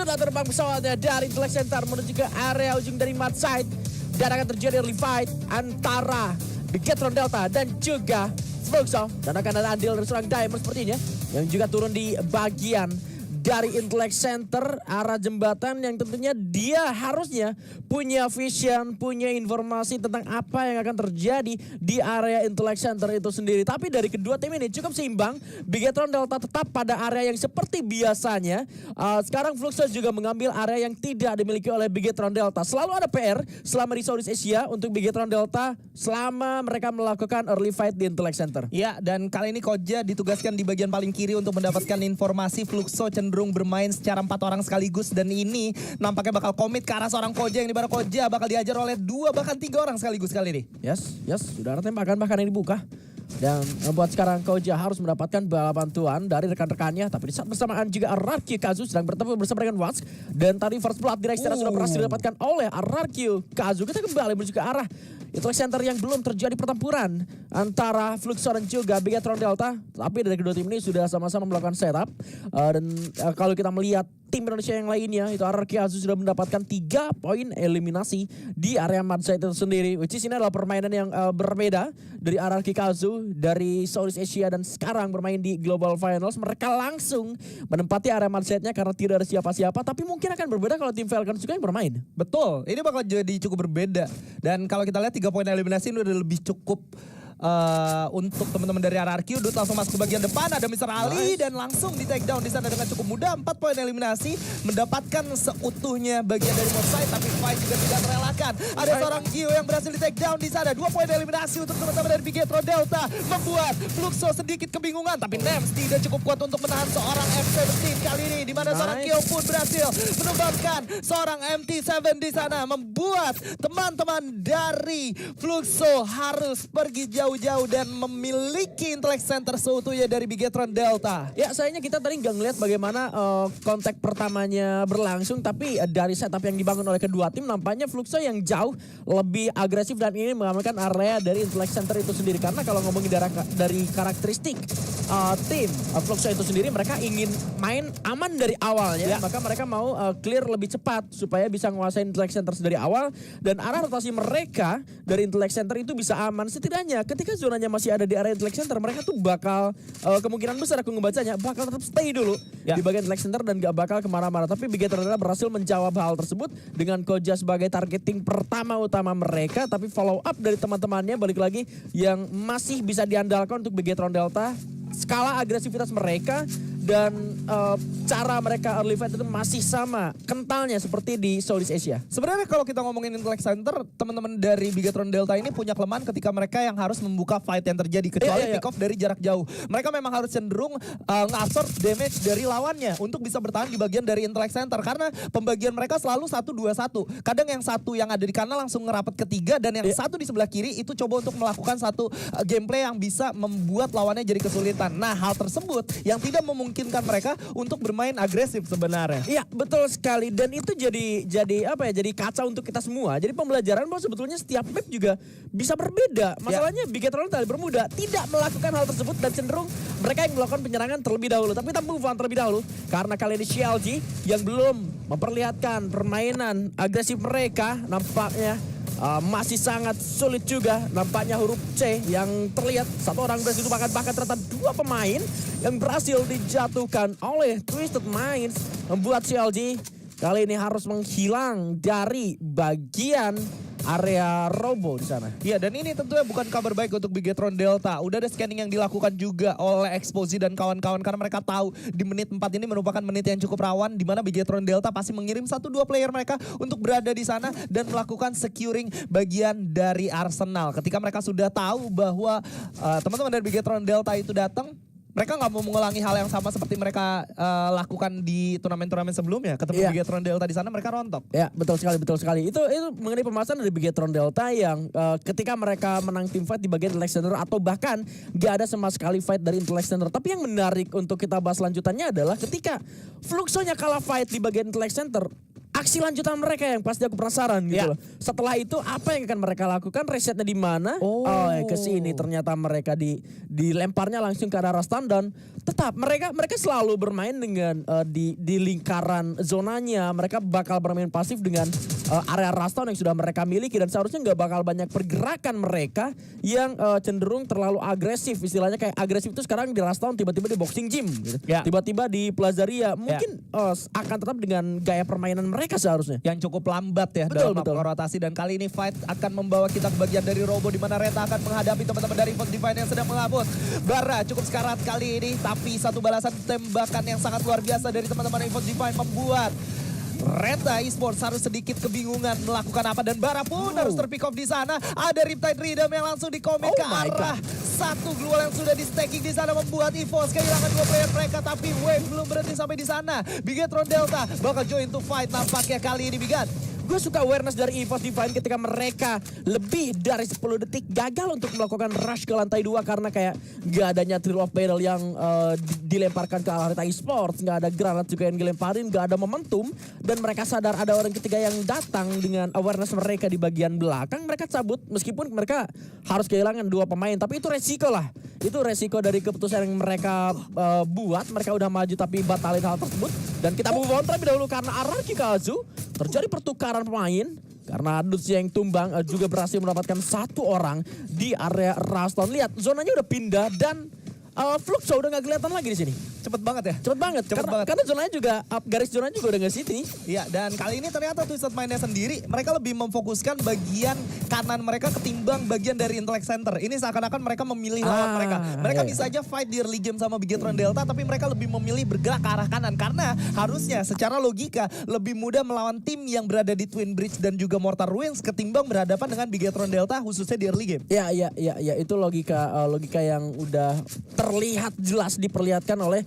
sudah terbang pesawatnya dari Intellect Center menuju ke area ujung dari mid side. Dan akan terjadi early fight antara Bigetron Delta dan juga Fluxo. Dan akan ada andil dari seorang Diamond sepertinya yang juga turun di bagian dari Intellect Center arah jembatan, yang tentunya dia harusnya punya vision, punya informasi tentang apa yang akan terjadi di area Intellect Center itu sendiri. Tapi dari kedua tim ini cukup seimbang. Bigetron Delta tetap pada area yang seperti biasanya. Sekarang Fluxo juga mengambil area yang tidak dimiliki oleh Bigetron Delta. Selalu ada PR selama di Southeast Asia untuk Bigetron Delta selama mereka melakukan early fight di Intellect Center. Ya, dan kali ini Koja ditugaskan di bagian paling kiri untuk mendapatkan informasi. Fluxo cenderung bermain secara 4 orang sekaligus, dan ini nampaknya bakal komit ke arah seorang Koja yang di mana Koja bakal diajar oleh 2 bahkan 3 orang sekaligus kali ini. Yes, sudah ada tembakan bahkan yang dibuka. Dan membuat sekarang Koja harus mendapatkan bala bantuan dari rekan-rekannya. Tapi di saat bersamaan juga RRQ Kazu sedang bertemu bersama dengan Watts. Dan tadi first blood direct sudah berhasil didapatkan oleh RRQ Kazu. Kita kembali menuju ke arah Intellect Center yang belum terjadi pertempuran antara Fluxo dan juga Bigetron Delta. Tapi dari kedua tim ini sudah sama-sama melakukan setup. Dan kalau kita melihat tim Indonesia yang lainnya, itu RRQ Kazu sudah mendapatkan 3 poin eliminasi di area Madside itu sendiri. Which is ini adalah permainan yang berbeda dari RRQ Kazu dari Southeast Asia dan sekarang bermain di Global Finals. Mereka langsung menempati area Madside-nya karena tidak ada siapa-siapa. Tapi mungkin akan berbeda kalau tim Falcons juga yang bermain. Betul, ini bakal jadi cukup berbeda. Dan kalau kita lihat 3 poin eliminasi ini udah lebih cukup untuk teman-teman dari RRQ. Udut langsung masuk ke bagian depan, ada Mr. Ali dan langsung di take down di sana dengan cukup mudah. 4 poin eliminasi, mendapatkan seutuhnya bagian dari Modside, tapi Fight juga tidak terelakkan. Ada seorang Gio yang berhasil di take down di sana. 2 poin eliminasi untuk teman-teman dari Bigetron Delta, membuat Fluxo sedikit kebingungan, tapi Nems tidak cukup kuat untuk menahan seorang F17 kali ini, di mana seorang Gio pun berhasil menumbangkan seorang MT7 di sana, membuat teman-teman dari Fluxo harus pergi jauh-jauh dan memiliki Intellect Center seutuhnya dari Bigetron Delta. Ya, sayangnya kita tadi nggak ngeliat bagaimana kontak pertamanya berlangsung, tapi dari setup yang dibangun oleh kedua tim nampaknya Fluxo yang jauh lebih agresif dan ini mengamankan area dari Intellect Center itu sendiri. Karena kalau ngomongin dari karakteristik tim Fluxo itu sendiri, mereka ingin main aman dari awalnya, maka mereka mau clear lebih cepat supaya bisa menguasai Intellect Center dari awal, dan arah rotasi mereka dari Intellect Center itu bisa aman. Setidaknya ketika zonanya masih ada di area Intellect Center, mereka tuh bakal kemungkinan besar aku ngebacanya bakal tetap stay dulu di bagian Intellect Center dan gak bakal kemana-mana. Tapi Bigetron berhasil menjawab hal tersebut dengan Koja sebagai targeting pertama utama mereka. Tapi follow up dari teman-temannya balik lagi yang masih bisa diandalkan untuk Bigetron Delta. Skala agresivitas mereka dan cara mereka early fight itu masih sama kentalnya seperti di Southeast Asia. Sebenarnya kalau kita ngomongin Intellect Center, teman-teman dari Bigetron Delta ini punya kelemahan ketika mereka yang harus membuka fight yang terjadi, kecuali pick off dari jarak jauh. Mereka memang harus cenderung ngabsorb damage dari lawannya untuk bisa bertahan di bagian dari Intellect Center, karena pembagian mereka selalu 1-2-1. Kadang yang satu yang ada di kanan langsung ngerapat ketiga, dan yang satu di sebelah kiri itu coba untuk melakukan satu gameplay yang bisa membuat lawannya jadi kesulitan. Nah, hal tersebut yang tidak memungkinkan mereka untuk bermain agresif sebenarnya. Iya, betul sekali, dan itu jadi apa ya? Jadi kacau untuk kita semua. Jadi pembelajaran bahwa sebetulnya setiap map juga bisa berbeda. Masalahnya Bigetron tadi bermuda tidak melakukan hal tersebut dan cenderung mereka yang melakukan penyerangan terlebih dahulu. Tapi kita move on terlebih dahulu karena kali ini CLG yang belum memperlihatkan permainan agresif mereka nampaknya masih sangat sulit juga. Nampaknya huruf C yang terlihat satu orang berhasil bahkan ternyata 2 pemain yang berhasil dijatuhkan oleh Twisted Minds, membuat CLG kali ini harus menghilang dari bagian area Robo di sana. Iya, dan ini tentunya bukan kabar baik untuk Bigetron Delta. Udah ada scanning yang dilakukan juga oleh Exposy dan kawan-kawan, karena mereka tahu di menit 4 ini merupakan menit yang cukup rawan, di mana Bigetron Delta pasti mengirim 1-2 player mereka untuk berada di sana dan melakukan securing bagian dari arsenal. Ketika mereka sudah tahu bahwa teman-teman dari Bigetron Delta itu datang, mereka nggak mau mengulangi hal yang sama seperti mereka lakukan di turnamen-turnamen sebelumnya. Ketemu Bigetron Delta di sana, mereka rontok. Ya, betul sekali. Itu mengenai pembahasan dari Bigetron Delta yang ketika mereka menang tim fight di bagian Intellect Center atau bahkan gak ada sama sekali fight dari Intellect Center. Tapi yang menarik untuk kita bahas lanjutannya adalah ketika Fluxo-nya kalah fight di bagian Intellect Center, aksi lanjutan mereka yang pasti aku penasaran gitu loh. Setelah itu apa yang akan mereka lakukan? Resetnya di mana? Ke sini ternyata mereka dilemparnya langsung ke arah Rastan. Tetap mereka selalu bermain dengan di lingkaran zonanya. Mereka bakal bermain pasif dengan area Rastan yang sudah mereka miliki dan seharusnya nggak bakal banyak pergerakan mereka yang cenderung terlalu agresif. Istilahnya kayak agresif itu sekarang di Rastan tiba-tiba di boxing gym gitu. Tiba-tiba di Plazaria mungkin akan tetap dengan gaya permainan mereka seharusnya. Yang cukup lambat ya dalam rotasi, dan kali ini fight akan membawa kita ke bagian dari Robo di mana Reta akan menghadapi teman-teman dari Evos Divine yang sedang mengabut. Bara cukup sekarat kali ini, tapi satu balasan tembakan yang sangat luar biasa dari teman-teman Evos Divine membuat Reta Esports harus sedikit kebingungan melakukan apa, dan Bara pun harus terpick off di sana. Ada Riptide Rhythm yang langsung dikomit ke arah satu glual yang sudah di stacking di sana, membuat EVOS kehilangan 2 player mereka, tapi Wave belum berhenti sampai di sana. Bigetron Delta bakal join to fight nampaknya kali ini, Bigat. Gue suka awareness dari EVOS Divine ketika mereka lebih dari 10 detik gagal untuk melakukan rush ke lantai 2 karena kayak gak adanya Thrill of Battle yang dilemparkan ke arah Reta Esports, gak ada granat juga yang dilemparin, gak ada momentum, dan mereka sadar ada orang ketiga yang datang dengan awareness mereka di bagian belakang. Mereka cabut meskipun mereka harus kehilangan 2 pemain, tapi itu resiko lah. Itu resiko dari keputusan yang mereka buat. Mereka udah maju tapi batalin hal tersebut. Dan kita move on terlebih dahulu karena Ararki Kazu terjadi pertukaran pemain. Karena Duts yang tumbang juga berhasil mendapatkan 1 orang di area Raston. Lihat zonanya udah pindah dan Fluxo udah gak kelihatan lagi di sini. Cepet banget ya? Cepet banget. Karena zonanya juga, garis zonanya juga udah gak sini. Iya, dan kali ini ternyata Twisted Mind-nya sendiri, mereka lebih memfokuskan bagian kanan mereka ketimbang bagian dari Intellect Center. Ini seakan-akan mereka memilih lawan mereka. Mereka bisa aja fight di early game sama Bigetron Delta, tapi mereka lebih memilih bergerak ke arah kanan. Karena harusnya secara logika lebih mudah melawan tim yang berada di Twin Bridge dan juga Mortar Ruins ketimbang berhadapan dengan Bigetron Delta khususnya di early game. Iya, itu logika yang udah terlihat jelas diperlihatkan oleh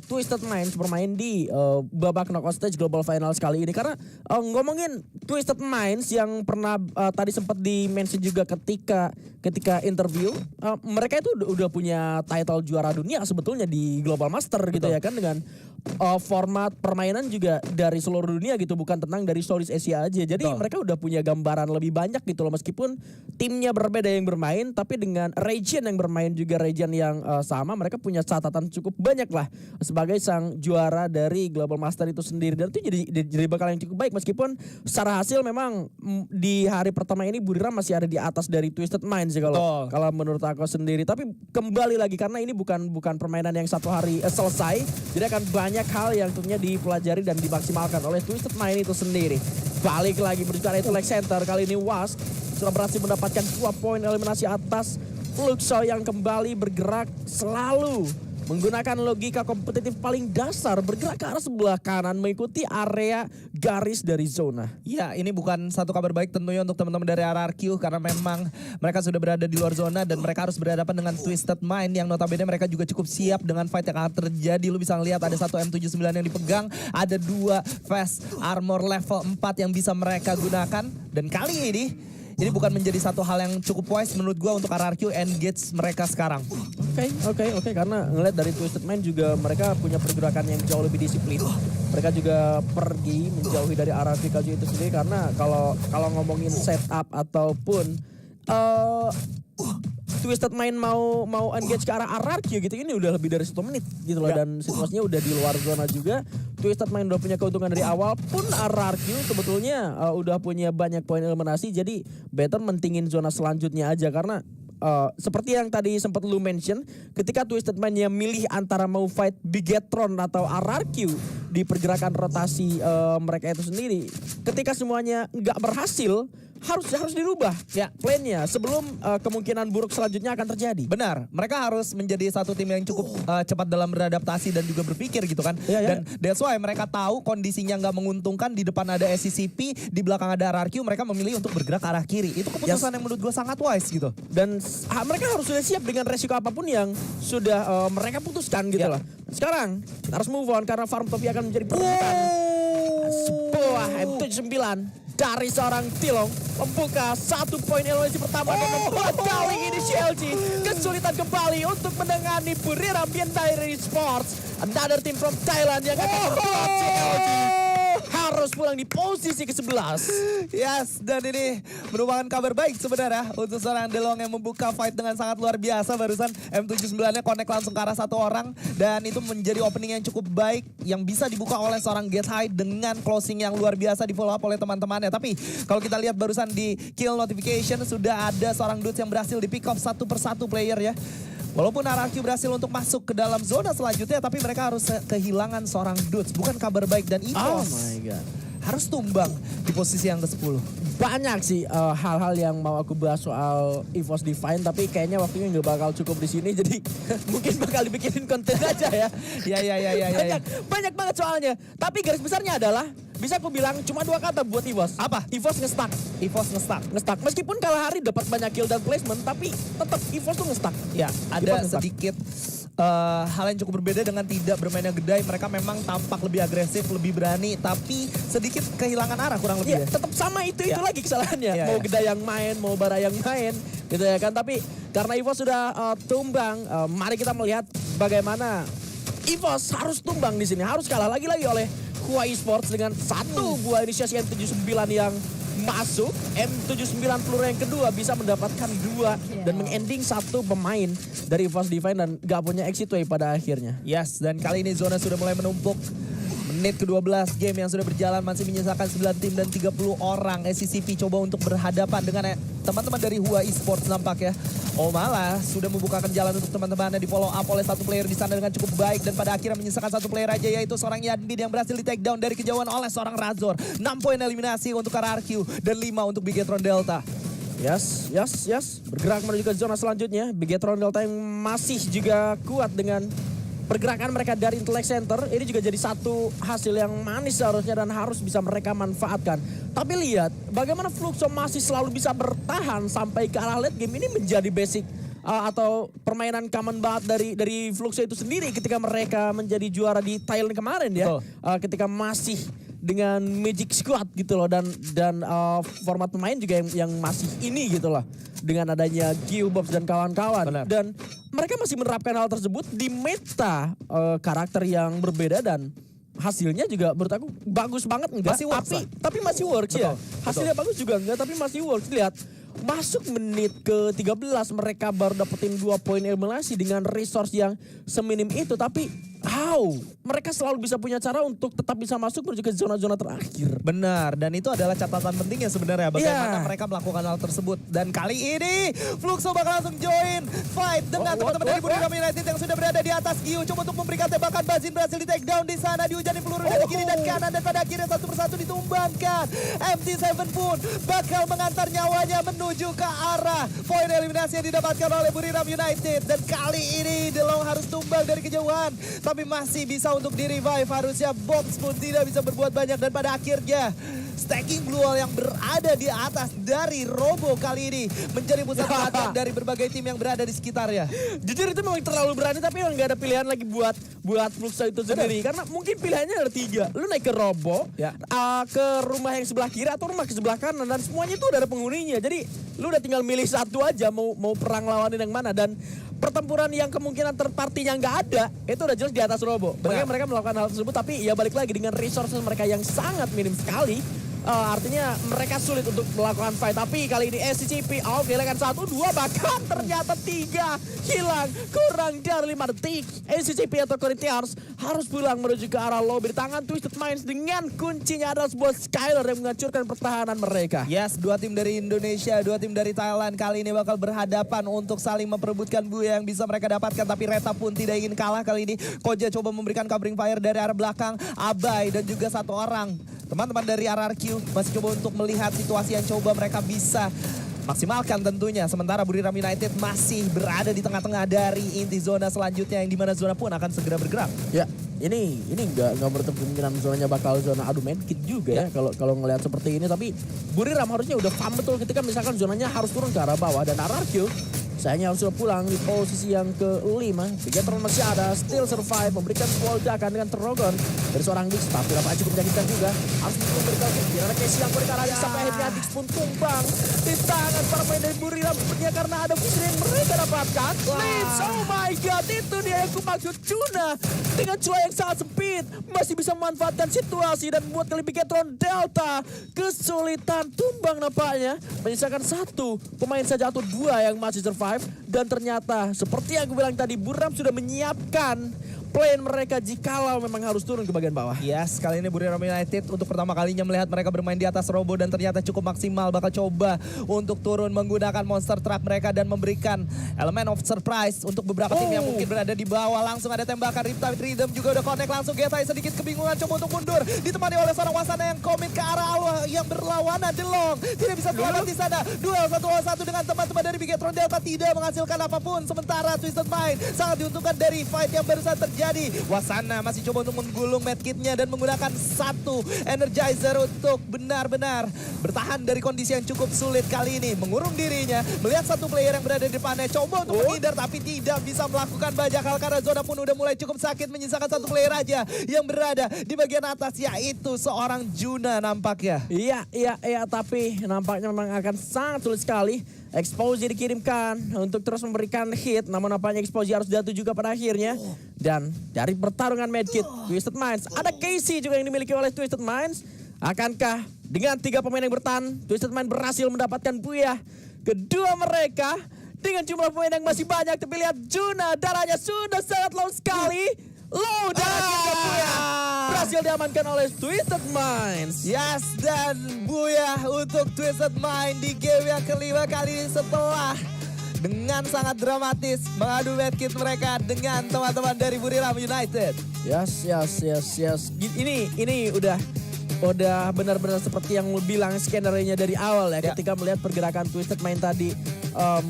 Twisted Minds bermain di babak knockout stage Global Finals kali ini. Karena ngomongin Twisted Minds yang pernah tadi sempat di-mention juga ketika interview, mereka itu udah punya title juara dunia sebetulnya di Global Master gitu ya kan, dengan format permainan juga dari seluruh dunia gitu, bukan tentang dari Southeast Asia aja. Jadi mereka udah punya gambaran lebih banyak gitu loh, meskipun timnya berbeda yang bermain, tapi dengan region yang bermain juga region yang sama, mereka punya catatan cukup banyak lah sebagai sang juara dari Global Master itu sendiri. Dan itu jadi bakal yang cukup baik, meskipun secara hasil memang di hari pertama ini Buriram masih ada di atas dari Twisted Minds ya kalau menurut aku sendiri. Tapi kembali lagi karena ini bukan permainan yang satu hari selesai, jadi akan banyak hal yang tentunya dipelajari dan dimaksimalkan oleh Twisted Mind itu sendiri. Balik lagi menuju ke Intellect Center, kali ini Wask sudah berhasil mendapatkan 2 poin eliminasi atas Fluxo yang kembali bergerak selalu menggunakan logika kompetitif paling dasar, bergerak ke arah sebelah kanan mengikuti area garis dari zona. Ya, ini bukan satu kabar baik tentunya untuk teman-teman dari RRQ karena memang mereka sudah berada di luar zona dan mereka harus berhadapan dengan Twisted Mind yang notabene mereka juga cukup siap dengan fight yang akan terjadi. Lu bisa ngelihat ada 1 M79 yang dipegang, ada 2 Fast Armor level 4 yang bisa mereka gunakan, dan kali ini bukan menjadi satu hal yang cukup wise menurut gua untuk RRQ engage mereka sekarang. Oke, karena ngeliat dari Twisted Mind juga mereka punya pergerakan yang jauh lebih disiplin. Mereka juga pergi menjauhi dari RRQ Kazu itu sendiri karena kalau ngomongin setup ataupun Twisted Mind mau engage ke arah RRQ gitu, ini udah lebih dari 1 menit gitu loh, dan situasinya udah di luar zona juga. Twisted Mind udah punya keuntungan dari awal, pun RRQ sebetulnya udah punya banyak poin eliminasi, jadi better mentingin zona selanjutnya aja. Karena seperti yang tadi sempat lu mention, ketika Twisted Mind-nya milih antara mau fight Bigetron atau RRQ di pergerakan rotasi mereka itu sendiri, ketika semuanya nggak berhasil, harus dirubah ya plan-nya sebelum kemungkinan buruk selanjutnya akan terjadi. Benar, mereka harus menjadi satu tim yang cukup cepat dalam beradaptasi dan juga berpikir gitu kan. Dan that's why mereka tahu kondisinya nggak menguntungkan, di depan ada SCCP, di belakang ada RRQ, mereka memilih untuk bergerak ke arah kiri. Itu keputusan yang menurut gue sangat wise gitu. Dan mereka harus sudah siap dengan resiko apapun yang sudah mereka putuskan gitu lah. Sekarang kita harus move on karena Farm Topi akan menjadi perebutan sebuah M79 dari seorang Tilong, membuka 1 poin eliminasi pertama dan membuat kali ini CLG kesulitan kembali untuk menangani Buriram Bandai Sports, another team from Thailand yang akan membuat CLG harus pulang di posisi ke-11. Yes, dan ini merupakan kabar baik sebenarnya untuk seorang DeLong yang membuka fight dengan sangat luar biasa. Barusan M79-nya connect langsung ke arah satu orang. Dan itu menjadi opening yang cukup baik yang bisa dibuka oleh seorang Get High dengan closing yang luar biasa di follow up oleh teman-temannya. Tapi kalau kita lihat barusan di kill notification sudah ada seorang dudes yang berhasil di pick off satu persatu player ya. Walaupun RRQ berhasil untuk masuk ke dalam zona selanjutnya, tapi mereka harus kehilangan seorang dudes. Bukan kabar baik dan Oh EVOS my god. harus tumbang di posisi yang ke-10. Banyak sih hal-hal yang mau aku bahas soal EVOS Divine, tapi kayaknya waktunya nggak bakal cukup di sini, jadi mungkin bakal dibikinin konten aja ya. Ya. Banyak banget soalnya. Tapi garis besarnya adalah bisa aku bilang cuma 2 kata buat EVOS. Apa? EVOS nge-stuck. EVOS nge-stuck. Nge-stuck. Meskipun kalah hari dapat banyak kill dan placement, tapi tetap EVOS tuh nge-stuck. Ya, ada EVOS nge-stuck. sedikit hal yang cukup berbeda dengan tidak bermainnya Gedai. Mereka memang tampak lebih agresif, lebih berani, tapi sedikit kehilangan arah kurang lebih Iya, ya. tetap sama itu lagi kesalahannya. Iya, Mau iya. Geda yang main, mau Bara yang main, gitu ya kan. Tapi karena EVOS sudah tumbang, mari kita melihat bagaimana EVOS harus tumbang di sini, harus kalah lagi-lagi oleh Hua Esports dengan satu buah inisiasi M79 yang masuk. M79 peluru yang kedua bisa mendapatkan 2 dan mengending satu pemain dari EVOS Divine dan gak punya exit way pada akhirnya. Yes, dan kali ini zona sudah mulai menumpuk. Menit ke-12 game yang sudah berjalan masih menyisakan 9 tim dan 30 orang. SCCP coba untuk berhadapan dengan teman-teman dari Hua Esports nampak ya. Oh malah sudah membukakan jalan untuk teman-temannya di follow up oleh satu player di sana dengan cukup baik. Dan pada akhirnya menyisakan satu player aja yaitu seorang Yanbin yang berhasil di take down dari kejauhan oleh seorang Razor. 6 poin eliminasi untuk RRQ dan 5 untuk Bigetron Delta. Yes. Bergerak menuju ke zona selanjutnya. Bigetron Delta yang masih juga kuat dengan pergerakan mereka dari Intellect Center. Ini juga jadi satu hasil yang manis seharusnya dan harus bisa mereka manfaatkan. Tapi lihat bagaimana Fluxo masih selalu bisa bertahan sampai ke arah late game. Ini menjadi basic atau permainan common banget dari Fluxo itu sendiri ketika mereka menjadi juara di Thailand kemarin ya. Ketika masih dengan Magic Squad gitu loh dan format pemain juga yang masih ini gitu loh. Dengan adanya Gearbox dan kawan-kawan. Benar. Dan mereka masih menerapkan hal tersebut di meta karakter yang berbeda dan hasilnya juga menurut aku bagus banget enggak? Masih works tapi masih works ya. Hasilnya bagus juga enggak tapi masih works. Lihat masuk menit ke-13 mereka baru dapetin 2 poin eliminasi dengan resource yang seminim itu. Tapi how? Mereka selalu bisa punya cara untuk tetap bisa masuk menuju ke zona-zona terakhir. Benar, dan itu adalah catatan pentingnya sebenarnya bagaimana Iya. mereka melakukan hal tersebut. Dan kali ini Fluxo bakal langsung join fight dengan teman-teman dari Buriram United yang sudah berada di atas Giu. Coba untuk memberikan tembakan, Bazin berhasil di take down di sana, dihujani peluru dari kiri dan kanan dan pada akhirnya satu persatu ditumbangkan. MT7 pun bakal mengantar nyawanya menuju ke arah poin eliminasi yang didapatkan oleh Buriram United. Dan kali ini DeLong harus tumbang dari kejauhan, tapi masih bisa untuk di-revive. Harusnya Box pun tidak bisa berbuat banyak dan pada akhirnya stacking blue wall yang berada di atas dari Robo kali ini menjadi pusat perhatian dari berbagai tim yang berada di sekitarnya. Jujur itu memang terlalu berani tapi memang gak ada pilihan lagi buat Fluxo itu sendiri. Karena mungkin pilihannya ada 3. Lu naik ke Robo, Ya. ke rumah yang sebelah kiri atau rumah ke sebelah kanan dan semuanya itu udah ada penghuninya. Jadi lu udah tinggal milih satu aja mau perang lawanin yang mana dan pertempuran yang kemungkinan third party-nya nggak ada itu udah jelas di atas Robo. Makanya mereka melakukan hal tersebut tapi ya balik lagi dengan resources mereka yang sangat minim sekali. Artinya mereka sulit untuk melakukan fight. Tapi kali ini SCCP kehilangan 1, 2 bahkan ternyata 3 hilang kurang dari 5 detik. SCCP atau Corinthians harus pulang menuju ke arah lobby di tangan Twisted Minds dengan kuncinya adalah sebuah Skylar yang menghancurkan pertahanan mereka. Yes, 2 tim dari Indonesia, 2 tim dari Thailand kali ini bakal berhadapan untuk saling memperebutkan buaya yang bisa mereka dapatkan. Tapi Reta pun tidak ingin kalah kali ini. Koja coba memberikan covering fire dari arah belakang. Abai dan juga satu orang teman-teman dari RRQ masih coba untuk melihat situasi yang coba mereka bisa maksimalkan tentunya. Sementara Buriram United masih berada di tengah-tengah dari inti zona selanjutnya yang dimana zona pun akan segera bergerak. Ya, ini nggak menutup kemungkinan zonanya bakal zona adu medkit juga ya kalau ngelihat seperti ini. Tapi Buriram harusnya udah paham betul ketika misalkan zonanya harus turun ke arah bawah dan RRQ Sayangnya sudah pulang di posisi yang kelima. Bigetron masih ada, still survive, memberikan sebuah ledakan dengan Trogon dari seorang Dix, tapi dapat cukup menyakitkan juga. Harus memberikan tidak ada Casey yang berikan lagi sampai akhirnya Dix pun tumbang di tangan para pemain dari Buriram sepertinya karena ada fusil yang mereka dapatkan. Lips, oh my god, itu dia yang kumaksud. Juna dengan celah yang sangat sempit masih bisa memanfaatkan situasi dan membuat kali Bigetron Delta kesulitan tumbang nampaknya. Menyisakan satu pemain saja atau dua yang masih survive. Dan ternyata seperti yang gue bilang tadi, Buriram sudah menyiapkan plan mereka jikalau memang harus turun ke bagian bawah. Yes, kali ini Buriram United untuk pertama kalinya melihat mereka bermain di atas Robo dan ternyata cukup maksimal. Bakal coba untuk turun menggunakan monster truck mereka dan memberikan elemen of surprise untuk beberapa tim yang mungkin berada di bawah. Langsung ada tembakan Riptide Rhythm juga udah connect langsung. Getai sedikit kebingungan coba untuk mundur. Ditemani oleh seorang Wasana yang komit ke arah Allah yang berlawanan. Delong tidak bisa selamat di sana. Duel 1-1 dengan teman-teman dari Bigetron Delta tidak menghasilkan apapun. Sementara Twisted Mind sangat diuntungkan dari fight yang barusan terjadi. Wasana masih coba untuk menggulung medkitnya dan menggunakan satu energizer untuk benar-benar bertahan dari kondisi yang cukup sulit kali ini. Mengurung dirinya, melihat satu player yang berada di depannya, coba untuk menghindar tapi tidak bisa melakukan banyak hal karena zona pun udah mulai cukup sakit. Menyisakan satu player aja yang berada di bagian atas, yaitu seorang Juna nampaknya. Iya, tapi nampaknya memang akan sangat sulit sekali. Exposure dikirimkan untuk terus memberikan hit, namun nampaknya Exposure harus jatuh juga pada akhirnya. Dan dari pertarungan medkit, Twisted Minds, ada Casey juga yang dimiliki oleh Twisted Minds. Akankah dengan 3 pemain yang bertahan, Twisted Minds berhasil mendapatkan buyah kedua mereka dengan jumlah pemain yang masih banyak? Tapi lihat Juna, darahnya sudah sangat low sekali. Low darahnya buyah berhasil diamankan oleh Twisted Minds. Yes, dan buyah untuk Twisted Mind di game yang kelima kali ini setelah dengan sangat dramatis mengadu medkit mereka dengan teman-teman dari Buriram United. Yes. Ini udah benar-benar seperti yang lu bilang skenario-nya dari awal ya. Ketika melihat pergerakan Twisted Mind tadi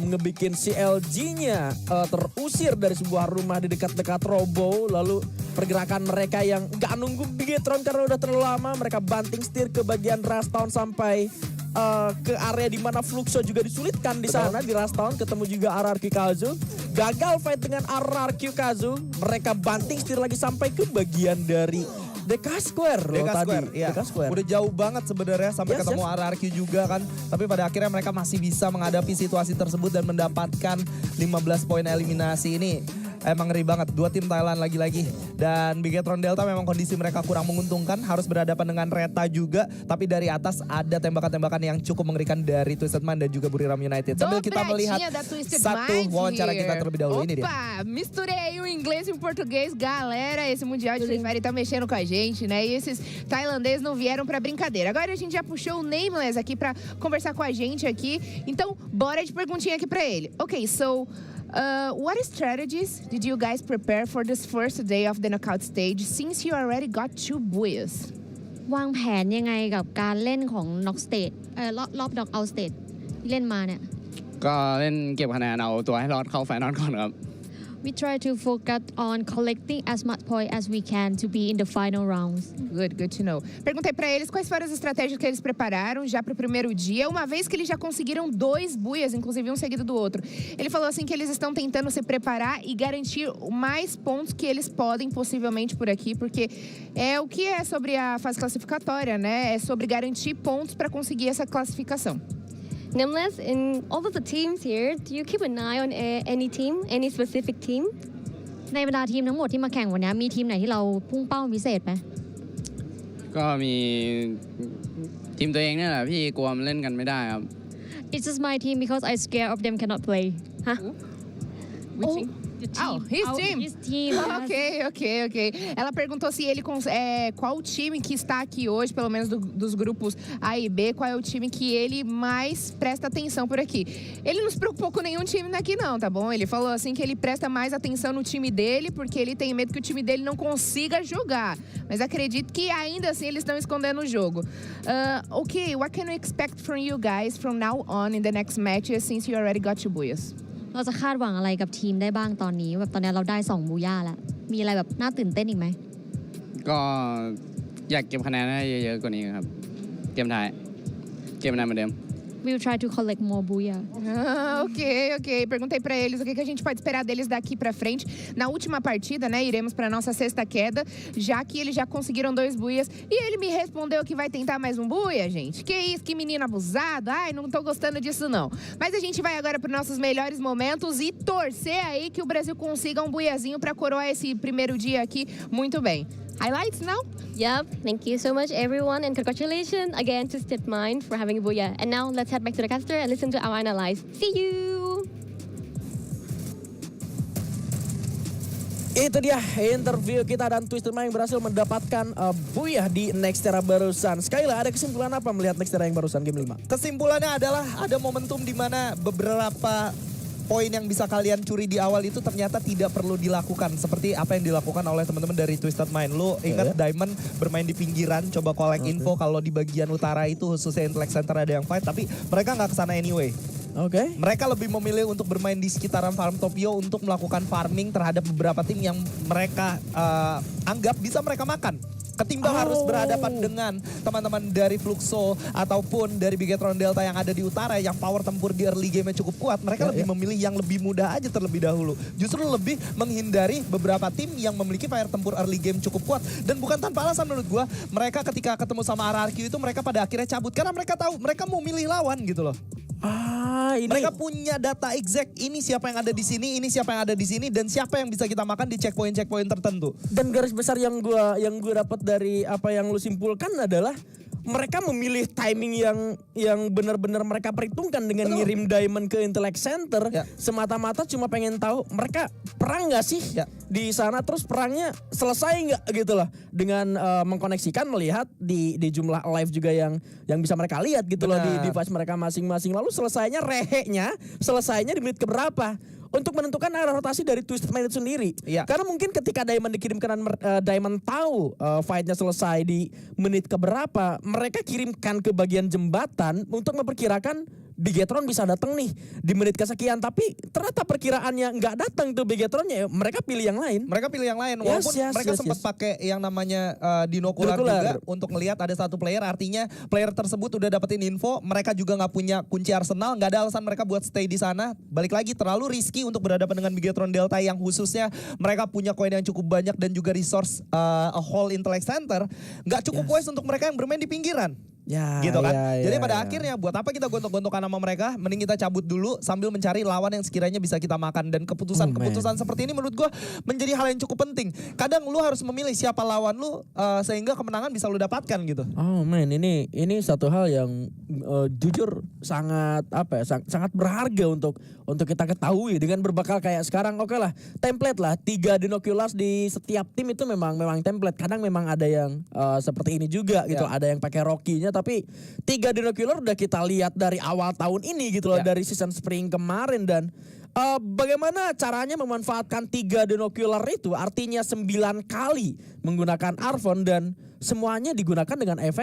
ngebikin si LG-nya terusir dari sebuah rumah di dekat-dekat Robo. Lalu pergerakan mereka yang gak nunggu Bigetron karena udah terlalu lama. Mereka banting setir ke bagian Rush Town sampai ke area di mana Fluxo juga disulitkan di sana. Di Rush Town ketemu juga RRQ Kazu. Gagal fight dengan RRQ Kazu. Mereka banting setir lagi sampai ke bagian dari DK Square loh tadi. Iya. DK Square. Udah jauh banget sebenarnya sampai ketemu RRQ juga kan. Tapi pada akhirnya mereka masih bisa menghadapi situasi tersebut dan mendapatkan 15 poin eliminasi ini. Emang ngeri banget, 2 tim Thailand lagi-lagi. Dan Bigetron Delta memang kondisi mereka kurang menguntungkan, harus berhadapan dengan Reta juga. Tapi dari atas ada tembakan-tembakan yang cukuco mengerikan dari Twisted Mind dan juga Buriram United. Sambil kita melihat satu wawancara kita terlebih dahulu. Ini dia. Opa, misturei o inglês e o português. Galera, esse Mundial de Free Fire tá mexendo com a gente, né? E esses tailandeses não vieram pra brincadeira. Agora a gente já puxou o Nameless aqui pra conversar com a gente aqui. Então, bora de perguntinha aqui pra ele. Ok, so... what strategies did you guys prepare for this first day of the knockout stage since you already got 2 buoys? วางแผนยังไงกับการเล่นของ Knock Stage รอบ Knockout Stage ที่เล่นมาเนี่ย ก็เล่นเก็บคะแนนเอาตัวให้รอดเข้าไฟนอลก่อนครับ We try to focus on collecting as much point as we can to be in the final rounds. Good to know. Perguntei pra eles quais foram as estratégias que eles prepararam já pro primeiro dia, uma vez que eles já conseguiram 2 buias, inclusive um seguido do outro. Ele falou assim que eles estão tentando se preparar e garantir mais pontos que eles podem possivelmente por aqui, porque é o que é sobre a fase classificatória, né? É sobre garantir pontos para conseguir essa classificação. Nameless, in all of the teams here, do you keep an eye on any team, any specific team? ในบรรดาทีมทั้งหมดที่มาแข่งวันนี้มีทีมไหนที่เราพุ่งเป้าพิเศษไหม ก็มีทีมตัวเองเนี่ยแหละพี่กลัวมันเล่นกันไม่ได้ครับ It's just my team because I scared of them cannot play. ฮะ Which team? Oh, his team. His team. Ok. Ela perguntou se ele qual o time que está aqui hoje, pelo menos dos grupos A e B, qual é o time que ele mais presta atenção por aqui. Ele não se preocupou com nenhum time daqui não, tá bom? Ele falou assim que ele presta mais atenção no time dele porque ele tem medo que o time dele não consiga jogar. Mas acredito que ainda assim eles estão escondendo o jogo. Ok, what can we expect from you guys from now on in the next matches since you already got 2 buoys? เราจะคาดหวังอะไรกับทีมได้บ้างตอนนี้แบบตอนนี้เราได้2บูย่าแล้วมีอะไรแบบน่าตื่นเต้นอีกไหม ก็อยากเก็บคะแนนให้เยอะๆกว่านี้ครับเกมท้ายเกมนั้นเหมือนเดิม we'll try to collect more booyah. Ok. Perguntei pra eles o que a gente pode esperar deles daqui pra frente. Na última partida, né, iremos pra nossa sexta queda, já que eles já conseguiram 2 buias. E ele me respondeu que vai tentar mais um buia, gente. Que isso, que menino abusado. Ai, não tô gostando disso, não. Mas a gente vai agora pros nossos melhores momentos e torcer aí que o Brasil consiga um buiazinho pra coroar esse primeiro dia aqui muito bem. Highlights now? Yep, thank you so much everyone and congratulations again to Stepmind for having a booyah. And now let's head back to the caster and listen to our analyze. See you! Itu dia interview kita dan Twisted Mind yang berhasil mendapatkan booyah di Nextera barusan. Skyla, ada kesimpulan apa melihat Nextera yang barusan game 5? Kesimpulannya adalah ada momentum di mana beberapa poin yang bisa kalian curi di awal itu ternyata tidak perlu dilakukan. Seperti apa yang dilakukan oleh teman-teman dari Twisted Mind. Lu ingat Diamond bermain di pinggiran, coba collect info kalau di bagian utara itu khususnya Intellect Center ada yang fight. Tapi mereka nggak kesana anyway. Mereka lebih memilih untuk bermain di sekitaran Farm Topio untuk melakukan farming terhadap beberapa tim yang mereka anggap bisa mereka makan. Ketimbang harus berhadapan dengan teman-teman dari Fluxo ataupun dari Bigetron Delta yang ada di utara yang power tempur di early game-nya cukup kuat. Mereka lebih memilih yang lebih mudah aja terlebih dahulu. Justru lebih menghindari beberapa tim yang memiliki fire tempur early game cukup kuat. Dan bukan tanpa alasan menurut gua, mereka ketika ketemu sama RRQ itu mereka pada akhirnya cabut. Karena mereka tahu mereka mau milih lawan gitu loh. Ini Mereka punya data exact, ini siapa yang ada di sini, ini siapa yang ada di sini, dan siapa yang bisa kita makan di checkpoint tertentu. Dan garis besar yang gue dapat dari apa yang lu simpulkan adalah mereka memilih timing yang benar-benar mereka perhitungkan dengan ngirim Diamond ke Intellect Center semata-mata cuma pengen tahu mereka perang nggak sih di sana, terus perangnya selesai nggak gitu loh, dengan mengkoneksikan melihat di jumlah live juga yang bisa mereka lihat gitu loh di device mereka masing-masing. Lalu selesainya selesainya di menit keberapa untuk menentukan arah rotasi dari Twisted Mind itu sendiri. Karena mungkin ketika Diamond dikirimkan, Diamond tahu fightnya selesai di menit keberapa, mereka kirimkan ke bagian jembatan untuk memperkirakan Bigetron bisa datang nih di menit kesekian. Tapi ternyata perkiraannya nggak datang tuh Bigetronnya, mereka pilih yang lain. Walaupun mereka sempat pakai yang namanya Dinokular juga untuk ngelihat ada satu player, artinya player tersebut udah dapetin info, mereka juga nggak punya kunci arsenal, nggak ada alasan mereka buat stay di sana. Balik lagi terlalu risky untuk berhadapan dengan Bigetron Delta yang khususnya mereka punya koin yang cukup banyak dan juga resource a whole Intellect Center. Nggak cukup wise untuk mereka yang bermain di pinggiran. Gitu kan. Jadi pada akhirnya buat apa kita gontok-gontokan sama mereka, mending kita cabut dulu sambil mencari lawan yang sekiranya bisa kita makan. Dan keputusan seperti ini menurut gue menjadi hal yang cukup penting. Kadang lu harus memilih siapa lawan lu sehingga kemenangan bisa lu dapatkan gitu. Ini satu hal yang jujur sangat sangat berharga untuk kita ketahui dengan berbekal kayak sekarang. Oke lah, template lah 3 Dinoculars di setiap tim itu memang template. Kadang memang ada yang seperti ini juga gitu, ada yang pakai Rocky-nya, tapi 3 Dinocular udah kita lihat dari awal tahun ini gitu loh, dari season spring kemarin. Dan bagaimana caranya memanfaatkan 3 Dinocular itu, artinya 9 kali menggunakan Arvon dan semuanya digunakan dengan efek